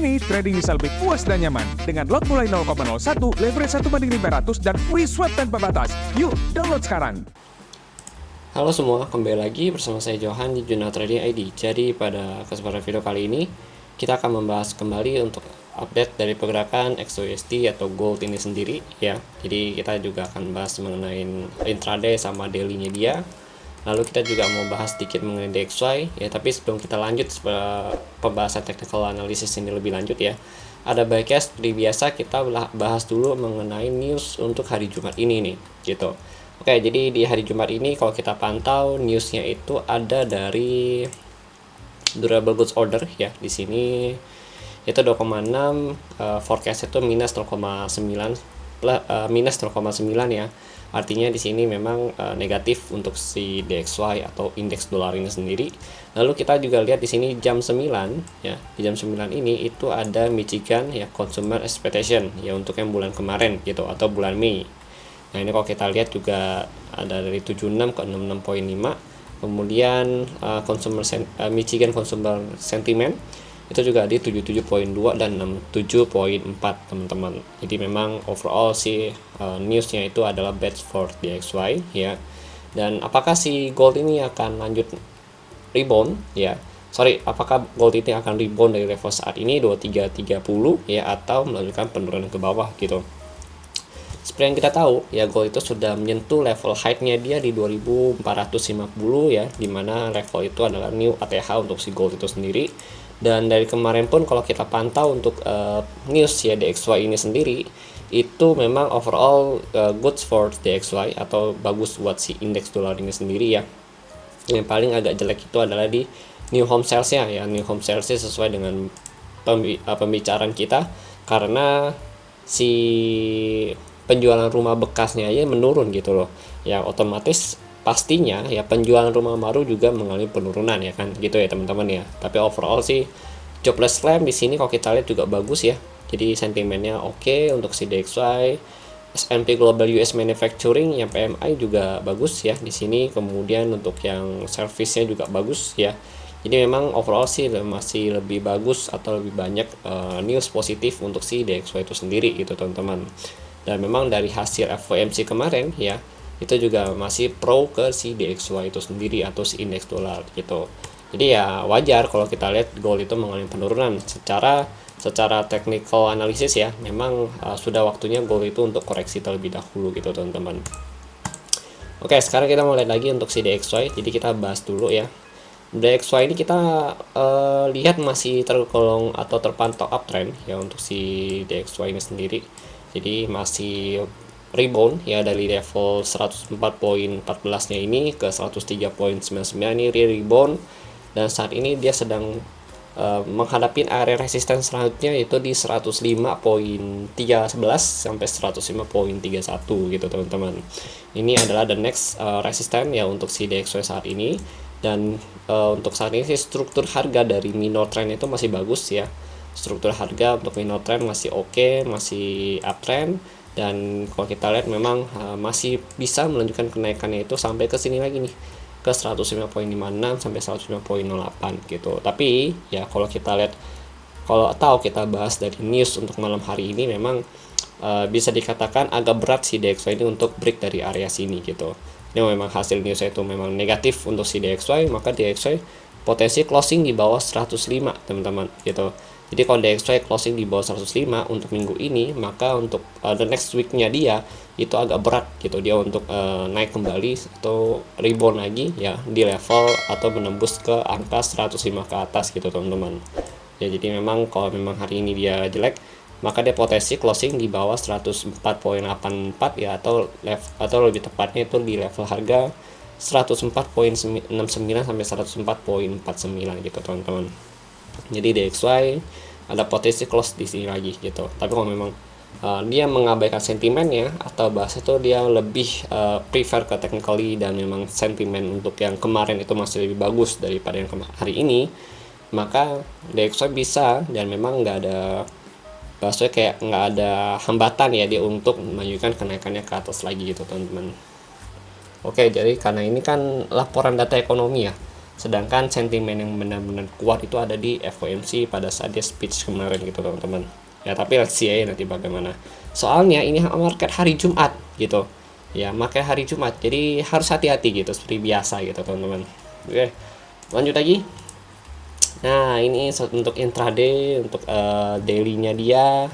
Kini trading bisa lebih puas dan nyaman dengan lot mulai 0,01, leverage 1:500 dan free swap tanpa batas. Yuk, download sekarang. Halo semua, kembali lagi bersama saya Johan di Jurnal Trading ID. Jadi pada kesempatan video kali ini kita akan membahas kembali untuk update dari pergerakan XUSD atau gold ini sendiri ya. Jadi kita juga akan bahas mengenai intraday sama daily-nya dia. Lalu kita juga mau bahas sedikit mengenai DXY ya, tapi sebelum kita lanjut pembahasan technical analysis ini lebih lanjut ya, ada baiknya seperti biasa kita bahas dulu mengenai news untuk hari Jumat ini nih gitu. Oke, jadi di hari Jumat ini kalau kita pantau newsnya itu ada dari durable goods order ya, di sini itu 2,6, forecast itu minus 0,9 ya. Artinya di sini memang negatif untuk si DXY atau indeks dolar ini sendiri. Lalu kita juga lihat di sini jam 9 ya. Di jam 9 ini itu ada Michigan ya, consumer expectation ya untuk yang bulan kemarin gitu atau bulan Mei. Nah, ini kalau kita lihat juga ada dari 76 ke 66,5. Kemudian Michigan consumer sentiment itu juga di 77,2 dan 67,4 teman-teman. Jadi memang overall sih newsnya itu adalah bad for DXY ya. Dan apakah si gold ini akan lanjut rebound ya? Apakah gold ini akan rebound dari level saat ini 2330 ya, atau melanjutkan penurunan ke bawah gitu? Seperti yang kita tahu ya, gold itu sudah menyentuh level high-nya dia di 2450 ya, dimana level itu adalah new ATH untuk si gold itu sendiri. Dan dari kemarin pun kalau kita pantau untuk news ya DXY ini sendiri, itu memang overall goods for DXY atau bagus buat si indeks dolar ini sendiri ya. Yang paling agak jelek itu adalah di new home sales-nya ya. New home sales-nya sesuai dengan pembicaraan kita, karena si penjualan rumah bekasnya aja menurun gitu loh. Ya otomatis pastinya ya penjualan rumah baru juga mengalami penurunan ya kan gitu ya teman-teman ya. Tapi overall sih jobless claim di sini kalau kita lihat juga bagus ya. Jadi sentimennya oke untuk si DXY. S&P Global US Manufacturing yang PMI juga bagus ya di sini. Kemudian untuk yang service-nya juga bagus ya. Jadi memang overall sih masih lebih bagus atau lebih banyak news positif untuk si DXY itu sendiri gitu teman-teman. Dan memang dari hasil FOMC kemarin ya, itu juga masih pro ke si DXY itu sendiri atau si indeks dolar gitu. Jadi ya wajar kalau kita lihat gold itu mengalami penurunan secara technical analysis ya. Memang sudah waktunya gold itu untuk koreksi terlebih dahulu gitu teman-teman. Oke, sekarang kita mulai lagi untuk si DXY. Jadi kita bahas dulu ya. DXY ini kita lihat masih tergolong atau terpantau uptrend ya untuk si DXY ini sendiri. Jadi masih rebound ya dari level 104.14 nya ini ke 103.99 ini rebound, dan saat ini dia sedang menghadapi area resisten selanjutnya yaitu di 105.311 sampai 105.31 gitu teman-teman. Ini adalah the next resisten ya untuk si DXY saat ini. Dan untuk saat ini sih struktur harga dari minor trend itu masih bagus ya. Struktur harga untuk minor trend masih oke, masih uptrend. Dan kalau kita lihat memang masih bisa melanjutkan kenaikannya itu sampai ke sini lagi nih, ke 105.56 sampai 105.08 gitu. Tapi ya kalau kita lihat, kalau kita bahas dari news untuk malam hari ini, memang bisa dikatakan agak berat si DXY ini untuk break dari area sini gitu. Ini memang hasil newsnya itu memang negatif untuk si DXY, maka DXY potensi closing di bawah 105 teman-teman gitu. Jadi kalau DXY closing di bawah 105 untuk minggu ini, maka untuk the next week-nya dia itu agak berat gitu dia untuk naik kembali atau rebound lagi ya di level atau menembus ke angka 105 ke atas gitu teman-teman. Ya jadi memang kalau memang hari ini dia jelek, maka dia potensi closing di bawah 104.84 ya, atau lebih tepatnya itu di level harga 104.69 sampai 104.49 gitu teman-teman. Jadi DXY ada potensi close di sini lagi gitu. Tapi kalau memang dia mengabaikan sentimennya atau bahasa itu dia lebih prefer ke technically, dan memang sentimen untuk yang kemarin itu masih lebih bagus daripada yang hari ini, maka DXY bisa, dan memang nggak ada bahasanya kayak nggak ada hambatan ya dia untuk menunjukkan kenaikannya ke atas lagi gitu teman-teman. Oke, jadi karena ini kan laporan data ekonomi ya, Sedangkan sentimen yang benar-benar kuat itu ada di FOMC pada saat dia speech kemarin gitu teman-teman. Ya tapi let's see ya nanti bagaimana. Soalnya ini market hari Jumat gitu. Ya market hari Jumat, jadi harus hati-hati gitu seperti biasa gitu teman-teman. Oke, lanjut lagi. Nah ini untuk intraday, untuk daily-nya dia.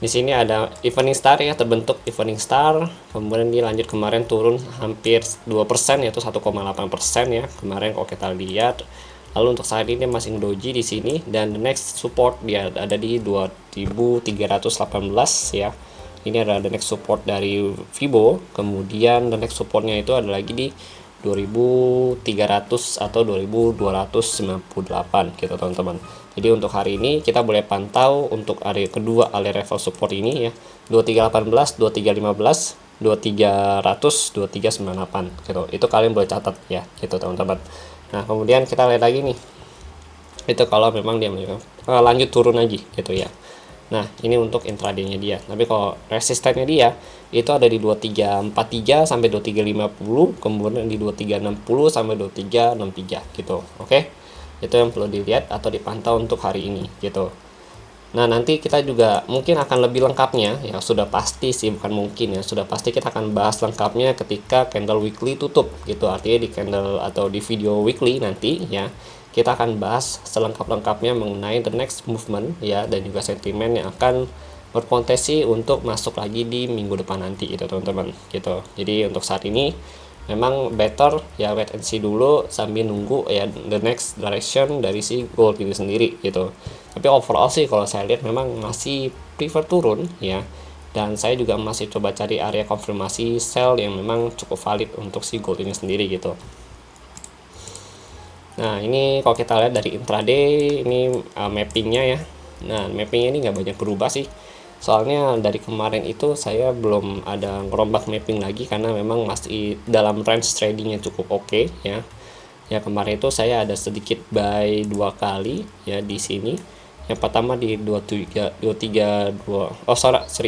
Di sini ada evening star ya, terbentuk evening star, kemudian dilanjut kemarin turun hampir 2% yaitu 1,8% ya kemarin kalau kita lihat. Lalu untuk saat ini masih doji di sini, dan the next support dia ada di 2318 ya. Ini adalah the next support dari Fibo, kemudian the next supportnya itu ada lagi di 2300 atau 2298 gitu teman-teman. Jadi untuk hari ini kita boleh pantau untuk area kedua, area level support ini ya 2318, 2315, 2300, 2398 gitu. Itu kalian boleh catat ya gitu teman-teman. Nah, kemudian kita lihat lagi nih. Itu kalau memang dia lanjut turun lagi gitu ya. Nah, ini untuk intraday-nya dia. Tapi kalau resistennya dia itu ada di 2343 sampai 2350, kemudian di 2360 sampai 2363 gitu. Oke. Itu yang perlu dilihat atau dipantau untuk hari ini gitu. Nah, nanti kita juga mungkin akan lebih lengkapnya ya, sudah pasti sih, bukan mungkin ya, sudah pasti kita akan bahas lengkapnya ketika candle weekly tutup gitu. Artinya di candle atau di video weekly nanti ya kita akan bahas selengkap-lengkapnya mengenai the next movement ya, dan juga sentimen yang akan berpotensi untuk masuk lagi di minggu depan nanti gitu teman-teman gitu. Jadi untuk saat ini memang better ya wait and see dulu sambil nunggu ya the next direction dari si gold ini sendiri gitu. Tapi overall sih kalau saya lihat memang masih prefer turun ya, dan saya juga masih coba cari area konfirmasi sell yang memang cukup valid untuk si gold ini sendiri gitu. Nah ini kalau kita lihat dari intraday ini mappingnya ya. Nah mappingnya ini nggak banyak berubah sih, soalnya dari kemarin itu saya belum ada ngerombak mapping lagi karena memang masih dalam range tradingnya cukup oke ya. Ya kemarin itu saya ada sedikit buy 2 kali ya di sini. Yang pertama di 23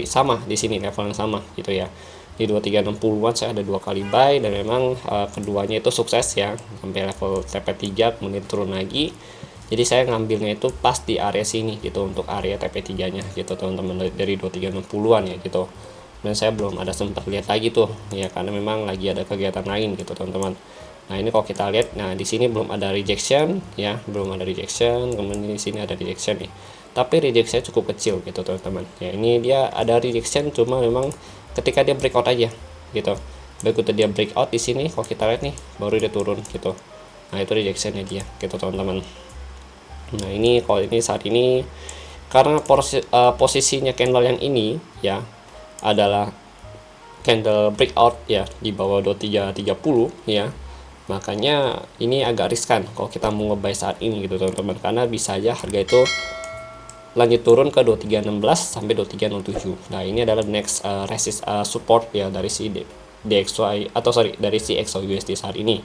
sama di sini level yang sama gitu ya. Di 2360-an saya ada 2 kali buy, dan memang keduanya itu sukses ya sampai level TP3 kemudian turun lagi. Jadi saya ngambilnya itu pas di area sini gitu untuk area TP3 nya gitu teman-teman, dari 2360-an ya gitu. Dan saya belum ada sempat lihat lagi tuh ya karena memang lagi ada kegiatan lain gitu teman-teman. Nah ini kalau kita lihat, nah di sini belum ada rejection ya, belum ada rejection, kemudian di sini ada rejection nih. Tapi rejection cukup kecil gitu teman-teman. Ya ini dia ada rejection, cuma memang ketika dia breakout aja gitu. Begitu dia breakout di sini, kalau kita lihat nih baru dia turun gitu. Nah itu rejectionnya dia gitu teman-teman. Nah ini kalau ini saat ini karena posisinya candle yang ini ya adalah candle breakout ya di bawah 2330 ya, makanya ini agak riskan kalau kita mau ngebuy saat ini gitu teman-teman, karena bisa aja harga itu lanjut turun ke 2316 sampai 2307. Nah ini adalah next support ya dari si DXY atau dari si XAUUSD saat ini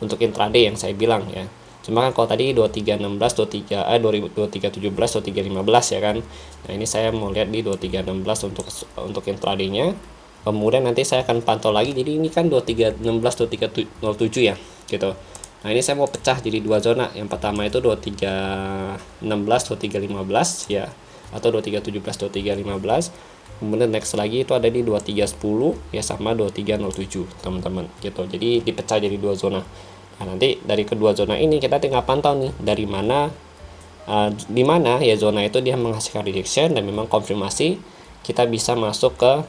untuk intraday yang saya bilang ya. Cuma kan kalau tadi 2316, 2317, 2315 ya kan. Nah ini saya mau lihat di 2316 untuk intraday-nya. Kemudian nanti saya akan pantau lagi. Jadi ini kan 2316, 2307 ya gitu. Nah ini saya mau pecah jadi dua zona. Yang pertama itu 2316, 2315 ya, atau 2317, 2315. Kemudian next lagi itu ada di 2310 ya sama 2307 teman-teman gitu. Jadi dipecah jadi dua zona. Nah nanti dari kedua zona ini kita tinggal pantau nih dari mana di mana ya zona itu dia menghasilkan rejection dan memang konfirmasi kita bisa masuk ke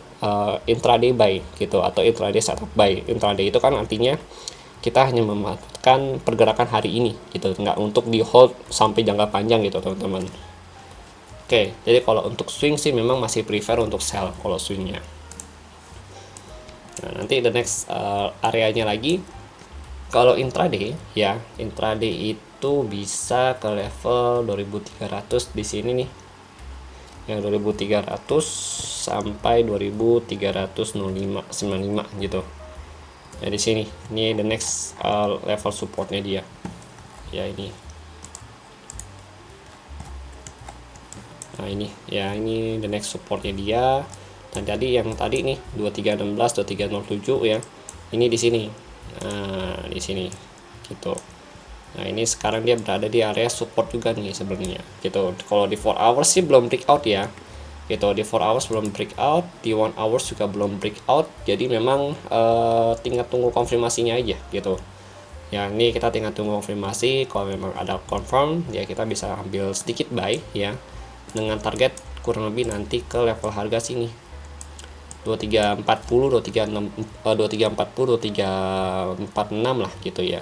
intraday buy gitu atau intraday setup buy. Intraday itu kan artinya kita hanya memanfaatkan pergerakan hari ini gitu, nggak untuk di hold sampai jangka panjang gitu teman-teman. Oke, jadi kalau untuk swing sih memang masih prefer untuk sell kalau swingnya. Nah nanti the next areanya lagi kalau intraday ya, intraday itu bisa ke level 2300 di sini nih, yang 2300 sampai 2395 gitu ya di sini. Ini the next level supportnya dia ya ini. Nah ini ya, ini the next supportnya dia. Dan tadi yang tadi nih 2316, 2307 ya, ini di sini. Nah di sini gitu. Nah ini sekarang dia berada di area support juga nih sebenarnya gitu. Kalau di 4 hours sih belum breakout ya gitu, di 4 hours belum breakout, di 1 hours juga belum breakout, jadi memang tinggal tunggu konfirmasinya aja gitu ya. Ini kita tinggal tunggu konfirmasi, kalau memang ada confirm ya kita bisa ambil sedikit buy ya, dengan target kurang lebih nanti ke level harga sini 2340, 2340, 2346 lah gitu ya.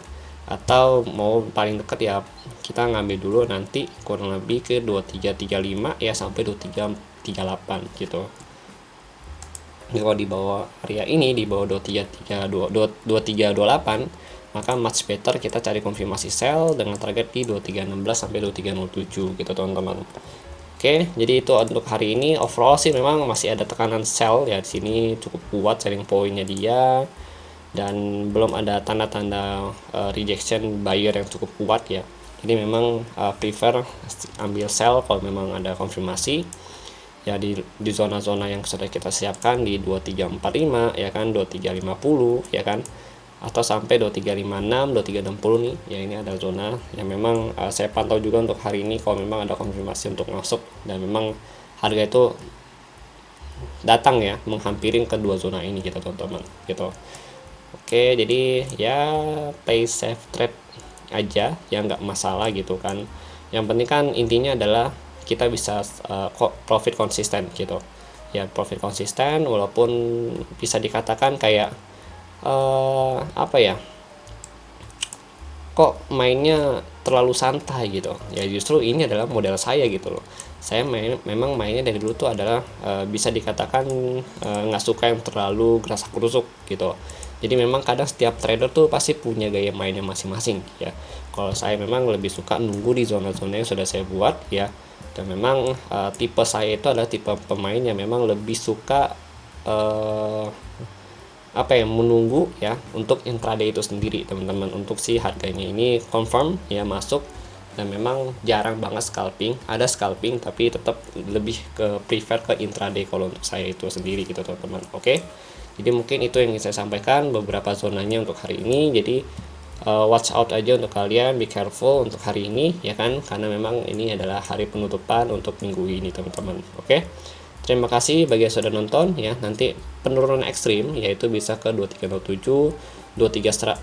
Atau mau paling dekat ya kita ngambil dulu nanti kurang lebih ke 2335 ya sampai 2338 gitu. Kalau di bawah area ini, di bawah 2328, maka much better kita cari konfirmasi sell dengan target di 2316 sampai 2307 gitu teman-teman. Oke, jadi itu untuk hari ini. Overall sih memang masih ada tekanan sell ya di sini, cukup kuat selling pointnya dia, dan belum ada tanda-tanda rejection buyer yang cukup kuat ya. Jadi memang prefer ambil sell kalau memang ada konfirmasi ya di zona-zona yang sudah kita siapkan di 2345 ya kan, 2350 ya kan, atau sampai 2356, 2360 nih ya. Ini ada zona yang memang saya pantau juga untuk hari ini kalau memang ada konfirmasi untuk masuk dan memang harga itu datang ya menghampirin kedua zona ini gitu teman-teman gitu. Oke, jadi ya play safe trade aja ya, nggak masalah gitu kan. Yang penting kan intinya adalah kita bisa profit konsisten gitu ya, profit konsisten walaupun bisa dikatakan kayak apa ya, kok mainnya terlalu santai gitu ya. Justru ini adalah model saya gitu loh. Saya memang mainnya dari dulu tuh adalah bisa dikatakan nggak suka yang terlalu gerasak gerusuk gitu. Jadi memang kadang setiap trader tuh pasti punya gaya mainnya masing-masing ya. Kalau saya memang lebih suka nunggu di zona-zona yang sudah saya buat ya. Dan memang tipe saya itu adalah tipe pemain yang memang lebih suka menunggu ya untuk intraday itu sendiri teman-teman, untuk si harganya ini confirm ya masuk. Dan memang jarang banget scalping, ada scalping tapi tetap lebih ke prefer ke intraday kalau untuk saya itu sendiri gitu teman-teman. Oke, jadi mungkin itu yang ingin saya sampaikan beberapa zonanya untuk hari ini. Jadi watch out aja untuk kalian, be careful untuk hari ini ya kan, karena memang ini adalah hari penutupan untuk minggu ini teman-teman. Oke, terima kasih bagi yang sudah nonton ya. Nanti penurunan ekstrim yaitu bisa ke 2307, 2300,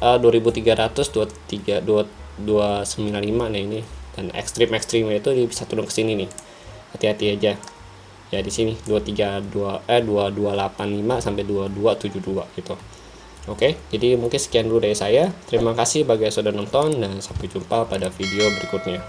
295 nih ini, dan ekstrimnya itu bisa turun ke sini nih. Hati-hati aja ya di sini 2285 sampai 2272 gitu. Oke, jadi mungkin sekian dulu dari saya. Terima kasih bagi yang sudah nonton dan sampai jumpa pada video berikutnya.